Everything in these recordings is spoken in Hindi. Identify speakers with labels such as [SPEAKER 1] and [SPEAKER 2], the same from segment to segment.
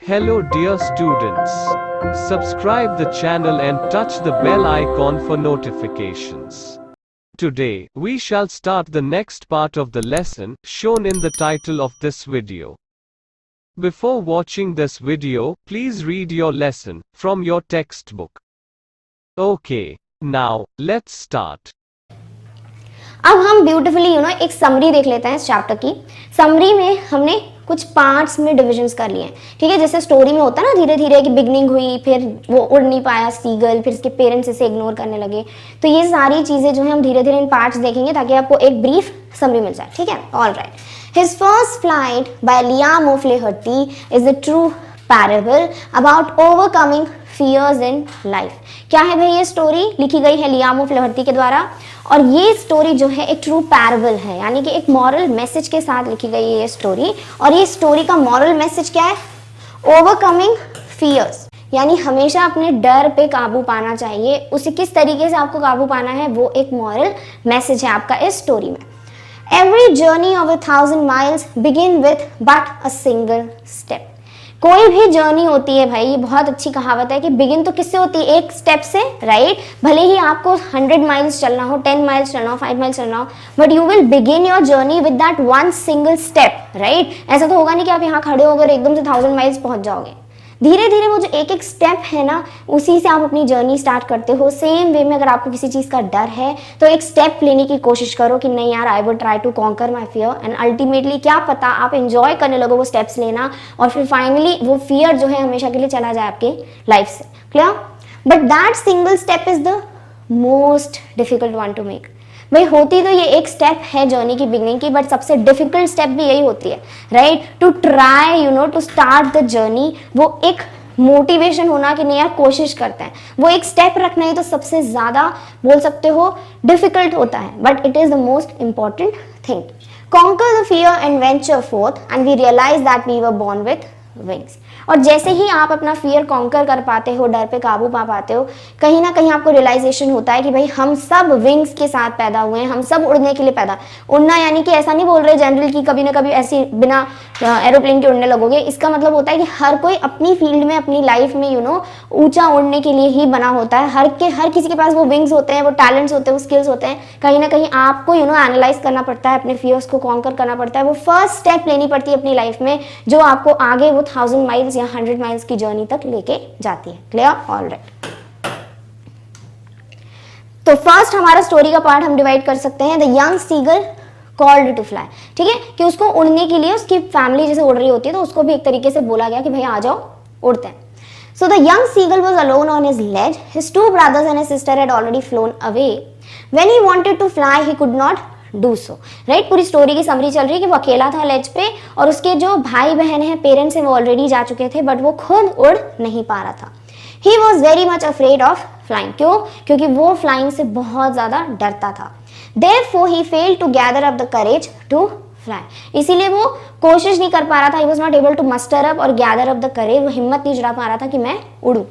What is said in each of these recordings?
[SPEAKER 1] Hello dear students. Subscribe the channel and touch the bell icon for notifications. Today, we shall start the next part of the lesson, shown in the title of this video. Before watching this video, please read your lesson from your textbook. Okay, now, let's start.
[SPEAKER 2] अब हम ब्यूटीफुली एक समरी देख लेते हैं इस चैप्टर की। समरी में हमने कुछ पार्ट्स में डिविजन्स कर लिए हैं, ठीक है। जैसे स्टोरी में होता है ना, धीरे धीरे की बिगनिंग हुई, फिर वो उड़ नहीं पाया सीगल, फिर इसके पेरेंट्स इसे इग्नोर करने लगे। तो ये सारी चीजें जो है हम धीरे धीरे इन पार्ट्स देखेंगे ताकि आपको एक ब्रीफ समरी मिल जाए, ठीक है। All right. His first flight by Liam O'Flaherty is a true parable about overcoming fears in life. क्या है भाई ये स्टोरी? लिखी गई है लियाम ओफ्लेहर्टी के द्वारा, और ये स्टोरी जो है एक ट्रू पैराबल है, यानी कि एक मॉरल मैसेज के साथ लिखी गई है ये स्टोरी। और ये स्टोरी का मॉरल मैसेज क्या है? ओवरकमिंग फियर्स, यानी हमेशा अपने डर पे काबू पाना चाहिए। उसे किस तरीके से आपको काबू पाना है, वो एक मॉरल मैसेज है आपका इस स्टोरी में। Every journey of 1000 miles begin with but a single step. कोई भी जर्नी होती है भाई, ये बहुत अच्छी कहावत है कि बिगिन तो किससे होती है? एक स्टेप से, राइट। भले ही आपको 100 miles चलना हो, 10 miles चलना हो, 5 miles चलना हो, but you will begin your journey with that one single step, right. ऐसा तो होगा नहीं कि आप यहाँ खड़े होकर एकदम से 1000 miles पहुंच जाओगे। धीरे धीरे वो जो एक एक स्टेप है ना, उसी से आप अपनी जर्नी स्टार्ट करते हो। सेम वे में अगर आपको किसी चीज़ का डर है तो एक स्टेप लेने की कोशिश करो कि नहीं यार, I would try to conquer my fear, and ultimately क्या पता आप एंजॉय करने लगो वो स्टेप्स लेना, और फिर फाइनली वो फियर जो है हमेशा के लिए चला जाए आपके लाइफ से। Clear? But that single step is the most difficult one two make. भाई होती तो ये एक स्टेप है जर्नी की बिगनिंग की, बट सबसे डिफिकल्ट स्टेप भी यही होती है, right. To try to start the journey, वो एक मोटिवेशन होना कि नहीं यार कोशिश करते हैं, वो एक स्टेप रखना ही तो सबसे ज्यादा बोल सकते हो डिफिकल्ट होता है, but it is the most important thing. Conquer the fear and venture forth and we realise that we were born with wings. और जैसे ही आप अपना फियर कॉन्कर कर पाते हो, डर पे काबू पा पाते हो, कहीं ना कहीं आपको रियलाइजेशन होता है कि भाई हम सब विंग्स के साथ पैदा हुए हैं, हम सब उड़ने के लिए पैदा। उड़ना यानी कि ऐसा नहीं बोल रहे जनरल की कभी ना कभी ऐसी बिना एरोप्लेन के उड़ने लगोगे। इसका मतलब होता है कि हर कोई अपनी फील्ड में, अपनी लाइफ में ऊंचा उड़ने के लिए ही बना होता है। हर किसी के पास वो विंग्स होते हैं, वो टैलेंट्स होते हैं, वो स्किल्स होते हैं। कहीं ना कहीं आपको एनालाइज करना पड़ता है, अपने फियर्स को कॉन्कर करना पड़ता है, वो फर्स्ट स्टेप लेनी पड़ती है अपनी लाइफ में, जो आपको आगे वो 1000 miles या 100 miles की जर्नी तक लेके जाती है। क्लियर? All right. तो फर्स्ट हमारा स्टोरी का पार्ट हम डिवाइड कर सकते हैं, the young seagull called to fly. ठीक है, कि उसको उड़ने के लिए उसकी फैमिली जैसे उड़ रही होती है तो उसको भी एक तरीके से बोला गया कि भाई आ जाओ, उड़ते हैं। So the young seagull was alone on his ledge. His two brothers and his sister had already flown away. When he wanted to fly, he could not do so. Right? पूरी स्टोरी की समरी चल रही है कि वो अकेला था लेज पे, और उसके जो भाई बहन हैं, पेरेंट्स हैं, वो ऑलरेडी जा चुके थे, बट वो खुद उड़ नहीं पा रहा था। He was very much afraid of flying. क्यों? क्योंकि वो फ्लाइंग से बहुत ज्यादा डरता था। Therefore, he failed to gather up the courage to fly. इसीलिए वो कोशिश नहीं कर पा रहा था, he was not able to muster up और gather up the courage, वो हिम्मत नहीं जुटा पा रहा था कि मैं उड़ूं।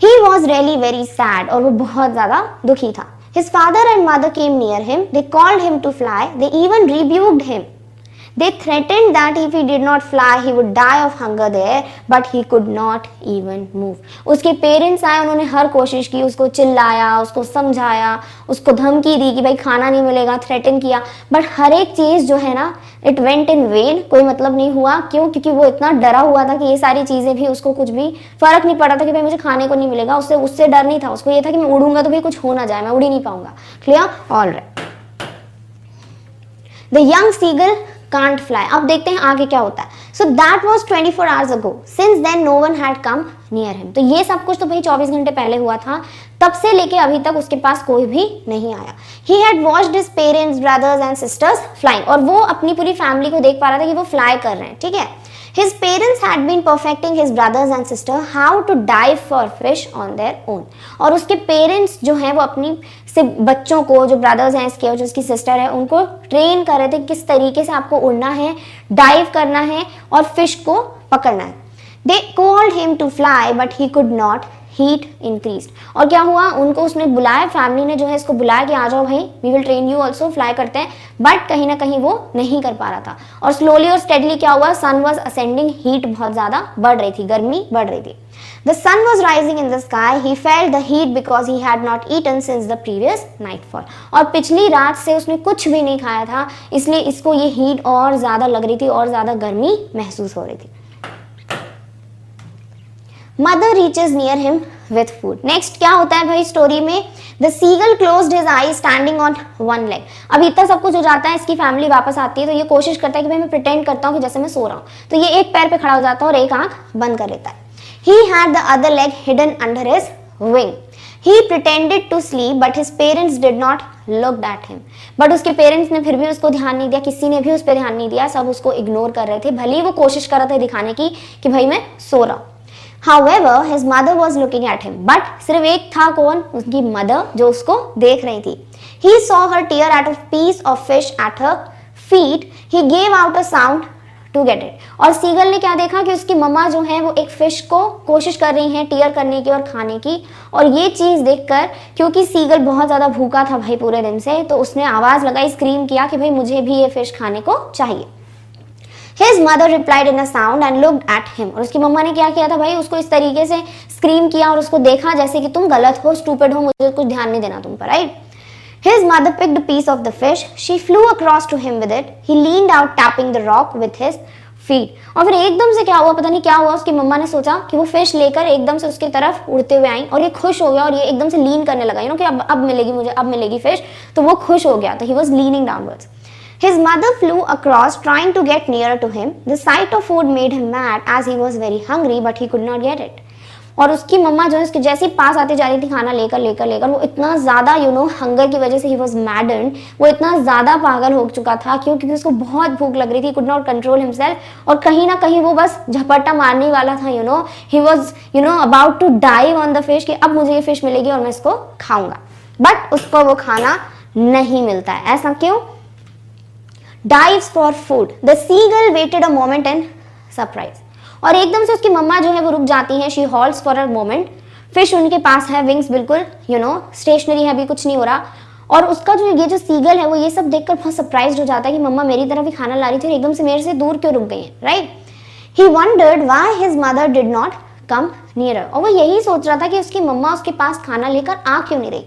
[SPEAKER 2] He was really very sad, और वो बहुत ज्यादा दुखी था। His father and mother came near him. They called him to fly. They even rebuked him. They threatened that if he did not fly, he would die of hunger there, but he could not even move. उसके पेरेंट्स आए, उन्होंने हर कोशिश की, उसको चिल्लाया, उसको समझाया, उसको धमकी दी कि भाई खाना नहीं मिलेगा, थ्रेटन किया, बट हर एक चीज जो है ना, इट वेंट इन वेन, कोई मतलब नहीं हुआ। क्यों? क्योंकि वो इतना डरा हुआ था कि ये सारी चीजें भी उसको कुछ भी फर्क नहीं पड़ा था कि भाई मुझे खाने को नहीं मिलेगा। उससे डर नहीं था, उसको ये था कि मैं उड़ूंगा तो भी कुछ हो ना जाए, मैं उड़ ही नहीं पाऊंगा। Clear? All right. The young seagull can't fly. अब देखते हैं आगे क्या होता है। So that was 24 hours ago. Since then no one had come near him. तो ये सब कुछ तो भाई 24 घंटे पहले हुआ था, तब से लेके अभी तक उसके पास कोई भी नहीं आया। He had watched his parents, brothers and sisters flying. और वो अपनी पूरी फैमिली को देख पा रहा था कि वो फ्लाई कर रहे हैं, ठीक है। His parents had been perfecting his brothers and sister how to dive for fish on their own. और उसके पेरेंट्स जो हैं वो अपनी से बच्चों को, जो ब्रदर्स हैं इसके और जो उसकी सिस्टर है, उनको ट्रेन कर रहे थे किस तरीके से आपको उड़ना है, डाइव करना है और फिश को पकड़ना है। They called him to fly but he could not heat increase. और क्या हुआ, उनको उसने बुलाया, फैमिली ने जो है इसको बुलाया कि आ जाओ भाई, we will train you also, fly करते हैं। बट कहीं ना कहीं वो नहीं कर पा रहा था। और स्लोली और स्टेडली क्या हुआ, सन वॉज असेंडिंग, हीट बहुत ज्यादा बढ़ रही थी, गर्मी बढ़ रही थी। The sun was rising in the sky. He felt the heat because he had not eaten since the previous nightfall. और पिछली रात से उसने कुछ भी नहीं खाया था, इसलिए इसको ये हीट और ज्यादा लग रही थी और ज्यादा गर्मी महसूस हो रही थी। Mother reaches near him with food. Next क्या होता है भाई स्टोरी में, The seagull closed his eyes standing on one leg. अब इतना सब कुछ हो जाता है, इसकी फैमिली वापस आती है तो ये कोशिश करता है कि भाई मैं प्रिटेंड करता हूँ कि जैसे मैं सो रहा हूँ, तो ये एक पैर पे खड़ा हो जाता है और एक आंख बंद कर लेता है। He had the other leg hidden under his wing. He pretended to sleep, but his parents did not look at him. But उसके पेरेंट्स ने फिर भी उसको ध्यान नहीं दिया, किसी ने भी उस पर ध्यान नहीं दिया, सब उसको इग्नोर कर रहे थे, भले ही वो कोशिश कर रहे थे दिखाने की कि भाई मैं सो रहा हूँ। However, his mother was looking at him. But सिर्फ एक था कौन, उसकी मदर जो उसको देख रही थी। He saw her tear at a piece of fish at her feet. He gave out a sound to get it. और सीगल ने क्या देखा कि उसकी मम्मा जो है वो एक फिश को कोशिश कर रही हैं टीयर करने की और खाने की। और ये चीज देखकर, क्योंकि सीगल बहुत ज्यादा भूखा था भाई पूरे दिन से, तो उसने आवाज लगाई, स्क्रीम किया कि भाई मुझे भी ये फिश खाने को चाहिए। His mother replied in a sound and looked at him. और उसकी मम्मा ने क्या किया था भाई, उसको इस तरीके से स्क्रीम किया और उसको देखा जैसे कि तुम गलत हो, स्टूपिड हो, मुझे कुछ ध्यान नहीं देना तुम पर, right. His mother picked a piece of the fish. She flew across to him with it. He leaned out, tapping the rock with his feet. और फिर एकदम से क्या हुआ, पता नहीं क्या हुआ, उसकी मम्मा ने सोचा कि वो फिश लेकर एकदम से उसकी तरफ उड़ते हुए आई और ये खुश हो गया और ये एकदम से लीन करने लगा, कि अब मिलेगी मुझे, अब मिलेगी फिश, तो वो खुश हो गया, तो he was leaning downwards. His mother flew across, trying to get nearer to him. The sight of food made him mad, as he was very hungry, but he could not get it. और उसकी मम्मा जो है उसके जैसे ही पास आती जा रही थी खाना लेकर वो इतना ज़्यादा हंगर की वजह से ही वॉज मैडन्ड, वो इतना ज़्यादा पागल हो चुका था क्योंकि उसको बहुत भूख लग रही थी, कुड नॉट कंट्रोल हिमसेल्फ। और कहीं ना कहीं वो बस झपट्टा मारने वाला था, he was about to dive on the fish कि अब मुझे ये फिश मिलेगी और मैं इसको खाऊंगा, बट उसको वो खाना नहीं मिलता है। ऐसा क्यों? Dives for food. The seagull waited a moment in surprise. और एकदम से उसकी मम्मा जो है वो रुक जाती है। She halts for a moment. Fish उनके पास है, विंग्स बिल्कुल स्टेशनरी है, अभी कुछ नहीं हो रहा। और उसका ये जो सीगल है वो ये सब देखकर बहुत सरप्राइज हो जाता है कि मम्मा मेरी तरफ ही खाना ला रही थी और एकदम से मेरे से दूर क्यों रुक गई है, right. He wondered why his mother did not come nearer. और वो यही सोच रहा था कि उसकी मम्मा उसके पास खाना लेकर आ क्यों नहीं रही।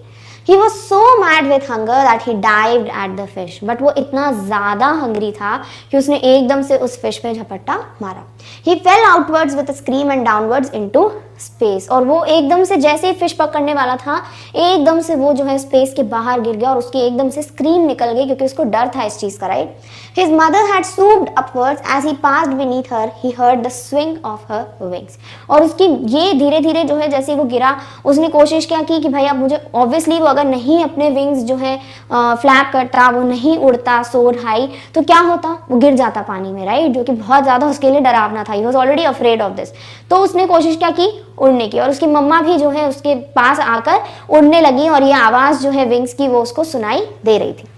[SPEAKER 2] He was so mad with hunger that he dived at the fish. But वो इतना ज़्यादा हंग्री था कि उसने एकदम से उस फिश पे झपट्टा मारा। He fell outwards with a scream and downwards into space. और वो एकदम से जैसे ही फिश पकड़ने वाला था, एकदम से वो जो है स्पेस के बाहर गिर गया और उसकी एकदम से स्क्रीम निकल गई क्योंकि उसको डर था इस चीज़ का, right. His mother had swooped upwards. As he passed beneath her, he heard the swing of her wings. और उसकी ये धीरे धीरे जो है जैसे वो गिरा, उसने कोशिश क्या की कि भाई अब मुझे, ऑब्वियसली वो अगर नहीं अपने विंग्स जो है फ्लैप करता, वो नहीं उड़ता सोर हाई, तो क्या होता, वो गिर जाता पानी में, राइट, जो कि बहुत ज़्यादा उसके लिए डरावना था। He was already afraid of this. तो उसने कोशिश क्या की, उड़ने की, और उसकी मम्मा भी जो है उसके पास आकर उड़ने लगी और ये आवाज़ जो है विंग्स की वो उसको सुनाई दे रही थी।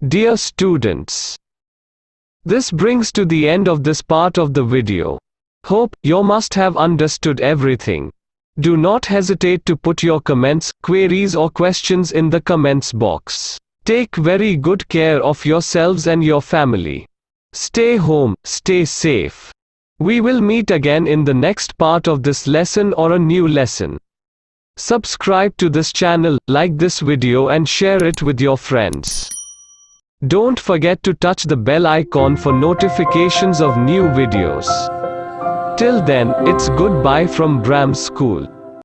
[SPEAKER 1] Dear students, this brings to the end of this part of the video. Hope you must have understood everything. Do not hesitate to put your comments, queries or questions in the comments box. Take very good care of yourselves and your family. Stay home, stay safe. We will meet again in the next part of this lesson or a new lesson. Subscribe to this channel, like this video and share it with your friends. Don't forget to touch the bell icon for notifications of new videos. Till then, it's goodbye from Bram School.